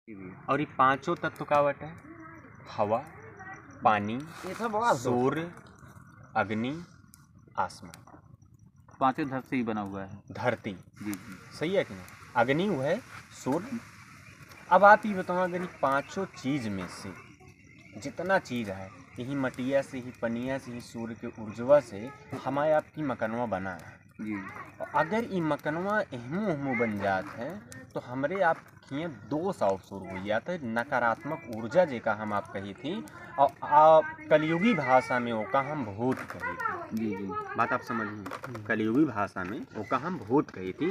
और ये पांचों तत्व का है? हवा, पानी, सूर्य, अग्नि, आसमान। पांचों धरती से ही बना हुआ है। धरती जी जी सही है कि नहीं? अग्नि वो है, सूर्य। अब आप ये बताओ, अगर ये पांचों चीज में से जितना चीज है, यही मटिया से, ही पनिया से, ही सूर्य के ऊर्जवा से हमारे आपकी मकनवा बना है जी। और अगर ये मकनवा एहमू एहमू बन जात है तो हमरे आप किए दोष और शुरू हो जाता है। नकारात्मक ऊर्जा जेका हम आप कही थी और कलयुगी भाषा में ओका हम भूत कही थी। जी जी बात आप समझिए, कलयुगी भाषा में ओका हम भूत कही थी।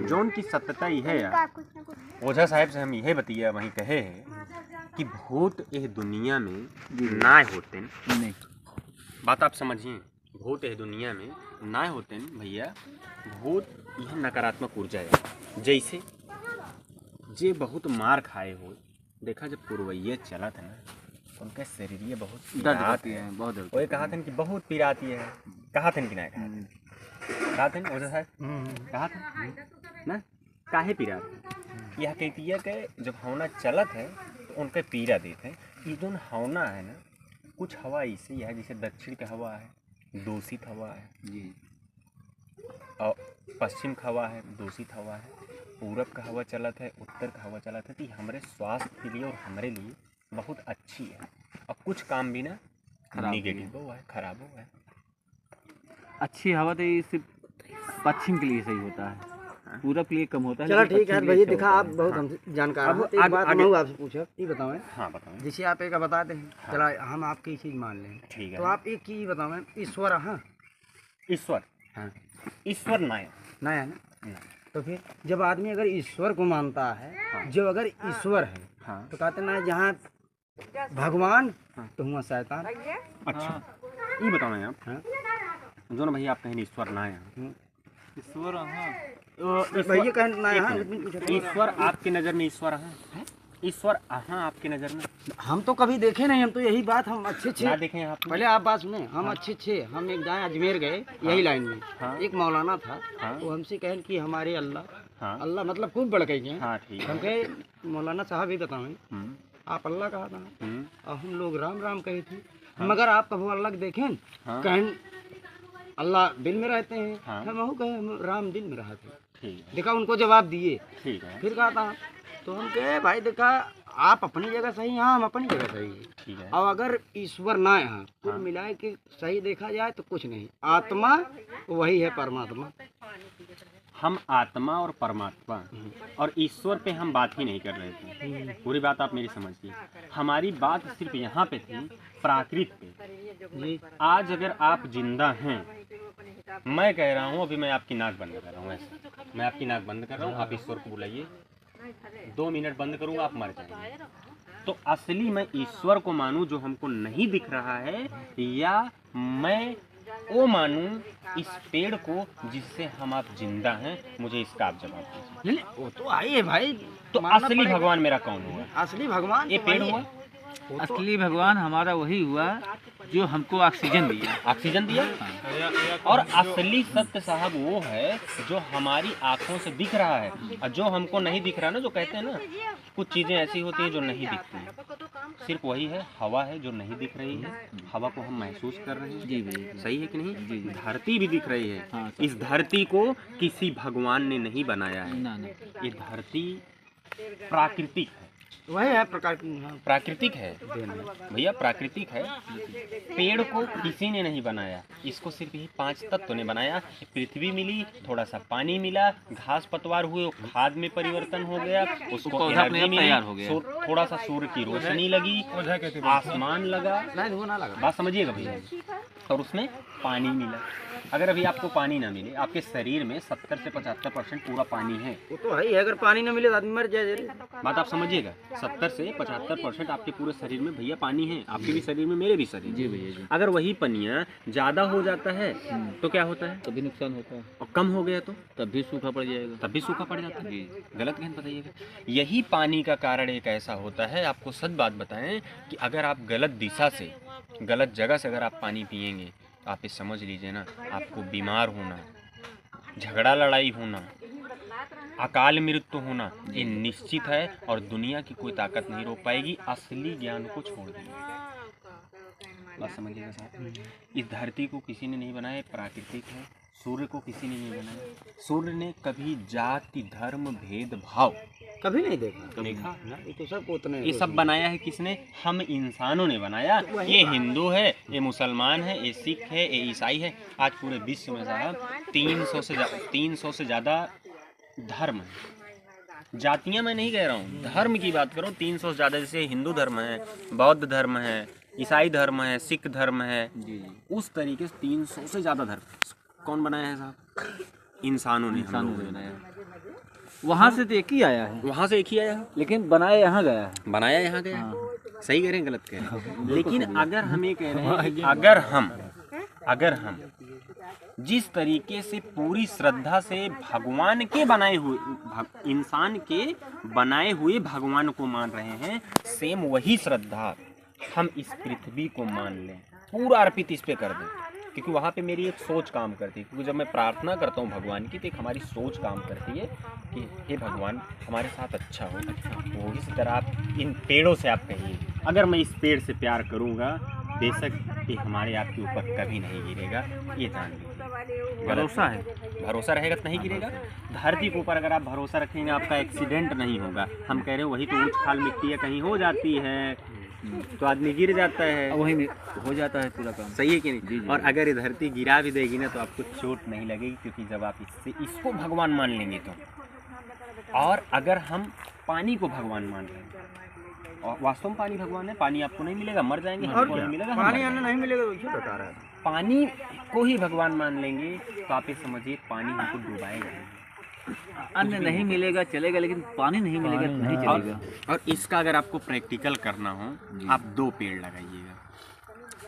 जौन की सत्यता यह है यार, ओझा साहब से हम यह बतिया वहीं कहे हैं कि भूत इस दुनिया में ना होते नहीं। बात आप समझिए, भूत इस दुनिया में ना होते भैया। भूत यह नकारात्मक ऊर्जा है। जैसे जे बहुत मार खाए हो, देखा जब पुरवैया चलत है ना, उनके शरीर बहुत दर्द है, बहुत दर्द। वो कहा था कि बहुत पीड़ाती है। कहा था कि नहीं कहा था ओझा साहब? कहा था ना काहे पीड़ाती? यह कहती है कि जब हवना चलत है तो उनके पीड़ा देते हैं। ये जो हवना है ना, कुछ हवा ऐसी है जैसे दक्षिण की हवा है, दूषित हवा है जी, और पश्चिम का हवा है, दूषित हवा है, पूरब का हवा चलत है, उत्तर का हवा चलत है। तो हमारे स्वास्थ्य के लिए और हमारे लिए बहुत अच्छी है और कुछ काम भी ना निगेटिव हुआ है, खराब हुआ है। अच्छी हवा तो ये सिर्फ पश्चिम के लिए सही होता है, पूरब के लिए कम होता है। चलो ठीक है भैया, दिखा आप बहुत हमसे जानकार हैं। एक बात मैं आपसे पूछा, ये बताओ। हाँ बताओ। जैसे आप एक बताते हैं, चला हम आपकी चीज मान लें, ठीक है। तो आप एक चीज बताओ, ईश्वर। हाँ ईश्वर, हाँ ईश्वर ना है ना। तो फिर जब आदमी अगर ईश्वर को मानता है, हाँ। जब अगर ईश्वर है, हाँ। तो कहते ना जहाँ भगवान तो हुआ शैतान। अच्छा ये बताओ ना आप, हाँ? जो ना भैया आप कहें ईश्वर ना है, ईश्वर भैया कहना है, ईश्वर आपकी नज़र में ईश्वर है? ईश्वर आपकी नज़र में? हम तो कभी देखे नहीं, हम तो यही बात, हम अच्छे ना देखें आप? पहले आप बात सुने, हम अच्छे हम एक जाए अजमेर गए, यही लाइन में। हाँ। एक मौलाना था, हाँ। वो हमसे कहे कि हमारे अल्लाह, हाँ। अल्लाह मतलब खूब बड़ कही हैं। हाँ ठीक हम है। कहे मौलाना साहब ही बताएं, आप अल्लाह कहा था और हम लोग राम राम कही थी। मगर आप कभी अल्लाह देखें? कहें अल्लाह दिल में रहते हैं। हम कहे राम दिल में रहते हैं। ठीक है। देखा उनको जवाब दिए। ठीक है। फिर कहा था, तो हम कहे भाई देखा आप अपनी जगह सही हैं, हम अपनी जगह सही है। ठीक है। और अगर ईश्वर ना है, कुल मिलाए के सही देखा जाए तो कुछ नहीं, आत्मा वही है परमात्मा। हम आत्मा और परमात्मा और ईश्वर पे हम बात ही नहीं कर रहे थे। पूरी बात आप मेरी समझिए, हमारी बात सिर्फ यहाँ पे थी प्राकृत पे। आज अगर आप जिंदा हैं, मैं कह रहा हूँ, अभी मैं आपकी नाक बंद कर रहा हूँ, ऐसे मैं आपकी नाक बंद कर रहा हूँ, आप ईश्वर को बुलाइए। 2 मिनट बंद करूँगा, आप मर जाएंगे। तो असली मैं ईश्वर को मानूं जो हमको नहीं दिख रहा है, या मैं वो मानूं इस पेड़ को जिससे हम आप जिंदा हैं? मुझे इसका आप जवाब दीजिए। नहीं वो तो आई है भाई, तो असली भगवान मेरा कौन हुआ? असली भगवान ये पेड़ हुआ? असली भगवान हमारा वही हुआ जो हमको ऑक्सीजन दिया। ऑक्सीजन दिया? और असली सत्य साहब वो है जो हमारी आंखों से दिख रहा है और जो हमको नहीं दिख रहा ना। जो कहते हैं ना कुछ चीजें ऐसी होती हैं जो नहीं दिखती हैं, सिर्फ वही है हवा है जो नहीं दिख रही है। हवा को हम महसूस कर रहे हैं। जी भैया, सही है कि नहीं? धरती भी दिख रही है। हाँ, इस धरती को किसी भगवान ने नहीं बनाया है। ना। ये धरती प्राकृतिक है। वही है प्राकृतिक है भैया, प्राकृतिक है। पेड़ को किसी ने नहीं बनाया, इसको सिर्फ यही 5 तत्व ने बनाया। पृथ्वी मिली, थोड़ा सा पानी मिला, घास पतवार हुए, खाद में परिवर्तन हो गया, उसको एनर्जी मिली, थोड़ा सा सूर्य की रोशनी लगी, आसमान लगा, बात समझिएगा भैया, और उसमें पानी मिला। अगर अभी आपको पानी ना मिले, आपके शरीर में 70 से 75% पूरा पानी है। वो तो है, अगर पानी ना मिले तो आदमी मर जाए। बात आप समझिएगा, 70 से 75% आपके पूरे शरीर में भैया पानी है। आपके भी शरीर में, मेरे भी शरीर। जी भैया जी। अगर वही पनिया ज्यादा हो जाता है तो क्या होता है? तभी नुकसान होता है। और कम हो गया तो तब भी सूखा पड़ जाएगा। तब भी सूखा पड़ जाता है। गलत कहन बताइएगा। यही पानी का कारण एक ऐसा होता है, आपको सच बात बताएं कि अगर आप गलत दिशा से, गलत जगह से अगर आप पानी पिएंगे तो आप ये समझ लीजिए ना, आपको बीमार होना, झगड़ा लड़ाई होना, अकाल मृत्यु होना ये निश्चित है और दुनिया की कोई ताकत नहीं रोक पाएगी। असली ज्ञान को छोड़ दीजिए, बात समझिएगा साहब। इस धरती को किसी ने नहीं बनाया, प्राकृतिक है। सूर्य को किसी ने नहीं बनाया। सूर्य ने कभी जाति धर्म भेदभाव कभी नहीं देखा। देखा? ये तो सब उतने ये सब बनाया है किसने? हम इंसानों ने बनाया। ये हिंदू है, ये मुसलमान है, ये सिख है, ये ईसाई है। आज पूरे विश्व में साहब 300 से ज़्यादा धर्म है। जातियाँ मैं नहीं कह रहा हूँ, धर्म की बात करो। 300 से ज़्यादा, जैसे हिंदू धर्म है, बौद्ध धर्म है, ईसाई धर्म है, सिख धर्म है, उस तरीके से 300 से ज़्यादा धर्म कौन बनाया है साहब? इंसानों ने बनाया। वहाँ से तो एक ही आया है, वहाँ से एक ही आया है, लेकिन बनाया यहाँ गया है। बनाया यहाँ गया। हाँ। सही कह रहे हैं, गलत कह रहे हैं? लेकिन अगर हम ये कह रहे हैं कि अगर हम जिस तरीके से पूरी श्रद्धा से भगवान के बनाए हुए इंसान के बनाए हुए भगवान को मान रहे हैं, सेम वही श्रद्धा हम इस पृथ्वी को मान लें, पूरा अर्पित इस पे कर दें। क्योंकि वहाँ पे मेरी एक सोच काम करती है। क्योंकि जब मैं प्रार्थना करता हूँ भगवान की, तो एक हमारी सोच काम करती है कि हे भगवान हमारे साथ अच्छा हो, अच्छा हो। इसी तरह आप इन पेड़ों से आप कहिए, अगर मैं इस पेड़ से प्यार करूँगा, बेशक ये हमारे आपके ऊपर कभी नहीं गिरेगा, ये जान लीजिए। भरोसा है, भरोसा रहेगा तो नहीं गिरेगा। धरती के ऊपर अगर आप भरोसा रखेंगे, आपका एक्सीडेंट नहीं होगा। हम कह रहे हो वही तो ऊंच खाल मिट्टी है, कहीं हो जाती है तो आदमी गिर जाता है, वही में हो जाता है पूरा काम। सही है कि नहीं? जी, जी। और अगर ये धरती गिरा भी देगी ना, तो आपको चोट नहीं लगेगी, क्योंकि जब आप इसको भगवान मान लेंगे तो। और अगर हम पानी को भगवान मान रहे हैं, और वास्तव में पानी भगवान है, पानी आपको नहीं मिलेगा, मर जाएंगे, हमको नहीं मिलेगा, हम पानी मर अन्न नहीं मिलेगा, वैसे बता रहा है। जाएंगे। पानी को ही भगवान मान लेंगे तो आप ये समझिए पानी हमको डुबाएगा। अन्न नहीं मिलेगा चलेगा, लेकिन पानी नहीं मिलेगा तो नहीं चलेगा। और इसका अगर आपको प्रैक्टिकल करना हो, आप 2 पेड़ लगाइएगा।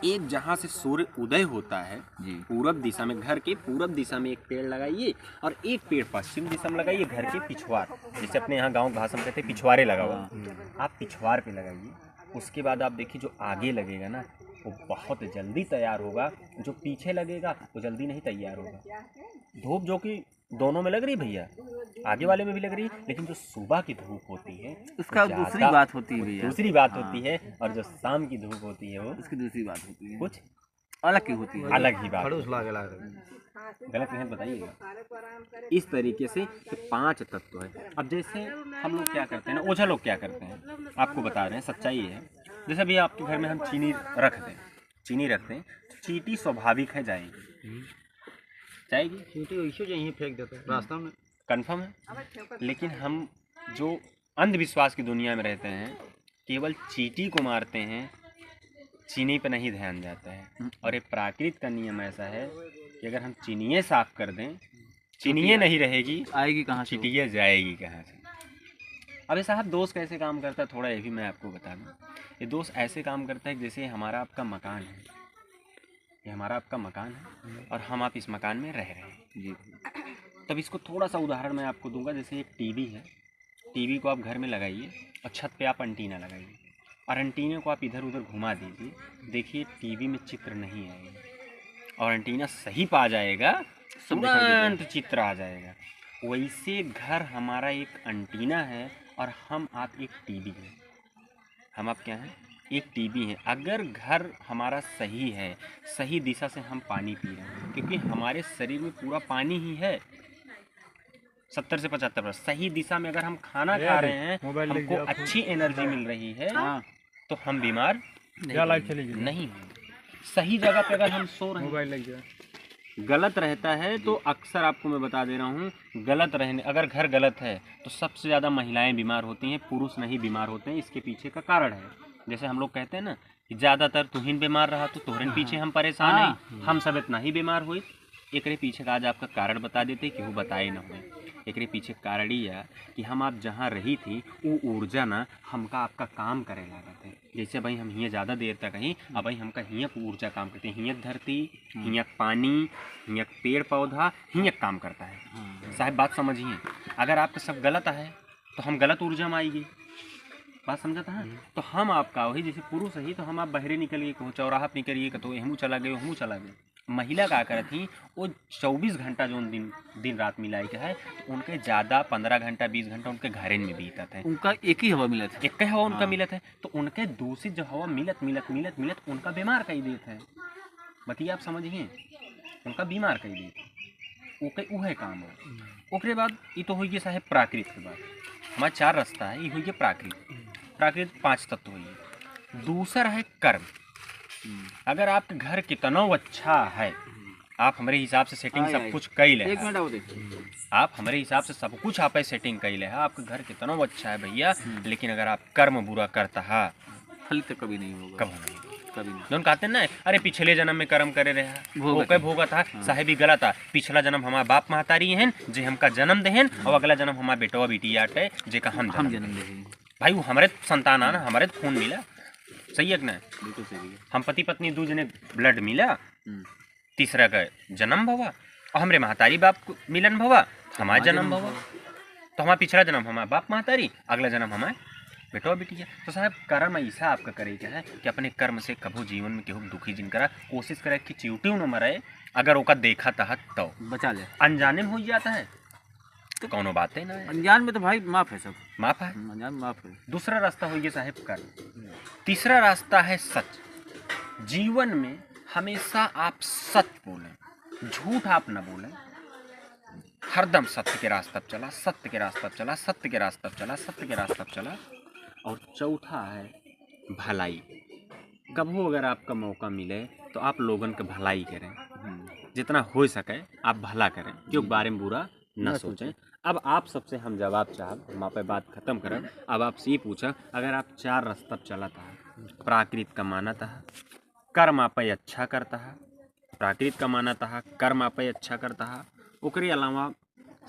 एक जहाँ से सूर्य उदय होता है जी, पूरब दिशा में, घर के पूरब दिशा में एक पेड़ लगाइए, और एक पेड़ पश्चिम दिशा में लगाइए, घर के पिछवाड़, जैसे अपने यहाँ गांव भाषा में कहते हैं पिछवाड़े लगा हुआ, आप पिछवाड़ पे लगाइए। उसके बाद आप देखिए जो आगे लगेगा ना, वो बहुत जल्दी तैयार होगा। जो पीछे लगेगा वो जल्दी नहीं तैयार होगा। धूप जो कि दोनों में लग रही भैया, आगे वाले में भी लग रही, लेकिन जो सुबह की धूप होती है उसका दूसरी बात होती है भैया, दूसरी बात होती है। और जो शाम की धूप होती है वो उसकी दूसरी बात होती है, कुछ अलग की होती है, अलग ही बात। खड़ूस लागे गलत नहीं बताइएगा। इस तरीके से 5 तत्व है। अब जैसे हम लोग क्या करते हैं ना, ओझा लोग क्या करते हैं, आपको बता रहे हैं, सच्चाई है। जैसे अभी आपके घर में हम चीनी रखते हैं, तो चींटी स्वाभाविक है जाएगी, चींटी वैसे यहीं फेंक देते हैं रास्ता में, कन्फर्म है। लेकिन हम जो अंधविश्वास की दुनिया में रहते हैं, केवल चींटी को मारते हैं, चीनी पे नहीं ध्यान जाता है। और ये प्राकृत का नियम ऐसा है कि अगर हम चीनिये साफ कर दें, चीनिये नहीं रहेगी, आएगी कहाँ से? चींटियाँ जाएगी कहाँ से? अबे साहब दोष कैसे काम करता है, थोड़ा ये भी मैं आपको बता दूँ। ये दोष ऐसे काम करता है जैसे हमारा आपका मकान है, ये हमारा आपका मकान है और हम आप इस मकान में रह रहे हैं जी। तब इसको थोड़ा सा उदाहरण मैं आपको दूंगा। जैसे एक टीवी है, टीवी को आप घर में लगाइए और छत पे आप एंटीना लगाइए, और एंटीने को आप इधर उधर घुमा दीजिए। देखिए टीवी में चित्र नहीं आएगा और एंटीना सही पा जाएगा, तुरंत चित्र आ जाएगा। वैसे घर हमारा एक एंटीना है और हम आप एक टीवी हैं। हम आप क्या हैं? एक टीवी है। अगर घर हमारा सही है, सही दिशा से हम पानी पी रहे हैं, क्योंकि हमारे शरीर में पूरा पानी ही है 70 से 75%। सही दिशा में अगर हम खाना खा रहे हैं, हमको अच्छी एनर्जी मिल रही है, तो हम बीमार नहीं हैं। सही जगह पे अगर हम सो रहे हैं, गलत रहता है तो अक्सर आपको मैं बता दे रहा हूँ, गलत रहने, अगर घर गलत है तो सबसे ज़्यादा महिलाएं बीमार होती हैं, पुरुष नहीं बीमार होते हैं। इसके पीछे का कारण है, जैसे हम लोग कहते हैं ना कि ज़्यादातर तुहिन बीमार रहा तो तोहरे पीछे हम परेशान हैं, हम सब इतना ही बीमार हुए। एकरे पीछे का आज आपका कारण बता देते कि वो बताए ना हुए। एकरे पीछे कारण यह कि हम आप जहाँ रही थी वो ऊर्जा ना हमका आपका काम करे लागत है। जैसे भाई हम हियाँ ज़्यादा देर तक कहीं, अब भाई हमका हियाँ ऊर्जा काम करते हैं। हियाँ धरती, हियाँ पानी, हियाँ पेड़ पौधा, हियाँ काम करता है। साहब बात समझिए, अगर आपका सब गलत है तो हम गलत ऊर्जा में आएगी। बात समझा था? तो हम आपका वही जैसे पुरुष ही, तो हम आप बहरे निकलिए, कहो चौराहा पर निकलिए, तो हमू चला गए, हमू चला गए। महिला का करत थी वो 24 घंटा जो दिन दिन रात मिलाई के है, तो उनके ज़्यादा 15 घंटा 20 घंटा उनके घरे में बीतत है। उनका एक ही हवा मिला था, एक ही हवा उनका हाँ। मिलत है, तो उनके दूषित जो हवा मिलत मिलत मिलत मिलत उनका बीमार कई देत है। बतिया आप समझिए, उनका बीमार कई देत ओके उहे काम है। ओकरे बाद ये तो हुई साहेब प्राकृत के बाद हमारे 4 रास्ता है। ये हुई प्राकृत, प्राकृत 5 तत्व हुई। दूसरा है कर्म। अगर आपके घर कितना अच्छा है, आप हमारे हिसाब से सेटिंग सब कुछ कई ले, एक मिनट आओ देखिए, आप हमारे हिसाब से सब कुछ आप सेटिंग कई ले, आपका घर कितना अच्छा है भैया, लेकिन अगर आप कर्म बुरा करता है फल तो कभी नहीं होगा, कब नहीं, कभी नहीं। दोनों कहते हैं ना, अरे पिछले जन्म में कर्म करे रहे ओके भोगा था साहेब ही गलत था। पिछला जन्म हमारा बाप महतारी हैं जे हमका जन्म देहन, और अगला जन्म हमारा बेटवा बेटी आटे जे का हम जन्म दे भाई, वो हमारे संतान आना, हमारे खून मिला, सही है कि नहीं? बिल्कुल सही है। हम पति पत्नी दू जने ब्लड मिला, तीसरा का जन्म भवा, और हमरे महतारी बाप को मिलन भवा, हमारा जन्म भवा। तो हमारा पिछला जन्म हमारा बाप महतारी, अगला जन्म हमारे बेटवा बेटिया। तो साहब कर्म ऐसा आपका करे क्या है कि अपने कर्म से कभू जीवन में केहू दुखी जिन करा, कोशिश करे कि चिवटियों न मरे, अगर ओका देखा तहत तो बचा ले। अनजाने में हो जाता है तो कौनो बात है ना, अनजान में तो भाई माफ है, सब माफ है। अनजान में माफ है। दूसरा रास्ता हो गया साहेब कर्म। तीसरा रास्ता है सच। जीवन में हमेशा आप सच बोलें, झूठ आप न बोलें, हरदम सत्य के रास्ते पर चला, सत्य के रास्ते पर चला, सत्य के रास्ते पर चला, सत्य के रास्ते पर चला। और चौथा है भलाई। कभी अगर आपका मौका मिले तो आप लोगन के भलाई करें, जितना हो सके आप भला करें, क्यों बारे में बुरा न सोचें। अब आप सबसे हम जवाब चाहब, हम आप बात खत्म करें। अब आपसे ये पूछा, अगर आप 4 रास्ता चला था, प्राकृत का माना था, कर्म आप अच्छा करता है, प्राकृत का माना था, कर्म आप अच्छा करता है, ओकरे अलावा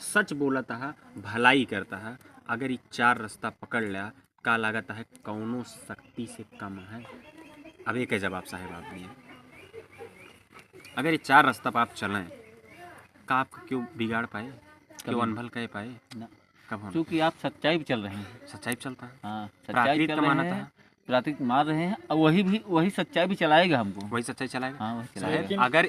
सच बोलता है, भलाई करता है, अगर ये 4 रास्ता पकड़ लिया, का लागत है कौनो शक्ति से कम है। अब एक है जवाब साहेब आप दिए, अगर ये 4 रास्ता पर आप चलें, का आपको क्यों बिगाड़ पाए, क्यों अनभल कह पाए ना, कब होना? क्योंकि आप सच्चाई पे चल रहे हैं। सच्चाई पे चलता है, हाँ, सच्चाई प्राकृत पे का चल माना रहे था, हैं, प्राकृतिक मार रहे हैं, और वही सच्चाई भी चलाएगा हमको। वही सच्चाई चलाएगा। हाँ, वही साहेब चलाएगा। अगर